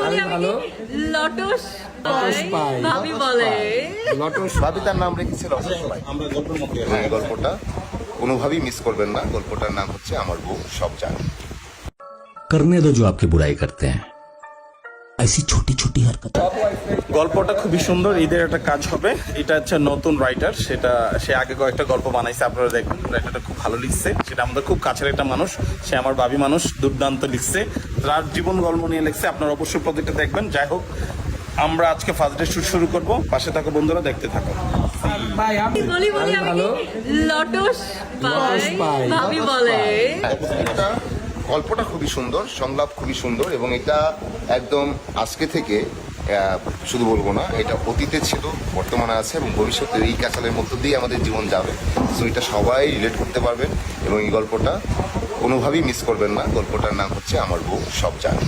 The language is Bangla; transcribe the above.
আমি ভালো লটস লটস পাই। ভাবি বলে লটস ভাবি তার নাম রেখেছিল আমরা গল্পের মধ্যে। হ্যাঁ, গল্পটা কোনোভাবেই মিস করবেন না। গল্পটার নাম হচ্ছে আমার বউ সব জানে। करने दो जो आपकी बुराई करते हैं ऐसी छोटी छोटी हरकत গল্পটা খুবই সুন্দর, ঈদের একটা কাজ হবে। এটা হচ্ছে নতুন রাইটার, সেটা সে আগে কয়েকটা গল্প বানাইছে, আপনারা দেখবেন। রাইটারটা খুব ভালো লিখছে, সেটা আমাদের খুব কাছের একটা মানুষ, সে আমার ভাবি মানুষ, দুর্দান্ত লিখছে, তার জীবন গল্প নিয়ে লিখছে। আপনারা অবশ্যই প্রজেক্টটা দেখবেন। যাই হোক, আমরা আজকে ফার্স্ট ডে শুট শুরু করব। পাশে থাকো বন্ধুরা, দেখতে থাকো। বলি আমি আমি ভালো লটস লটস পাই। ভাবি বলে এটা গল্পটা খুবই সুন্দর, সংলাপ খুবই সুন্দর, এবং এটা একদম আজকে থেকে শুধু বলবো না, এটা অতীতে ছিল, বর্তমানে আছে, এবং ভবিষ্যতে এই ক্যাচালের মধ্য দিয়ে আমাদের জীবন যাবে। সো এটা সবাই রিলেট করতে পারবেন, এবং এই গল্পটা কোনোভাবেই মিস করবেন না। গল্পটার নাম হচ্ছে আমার বউ সব জানে।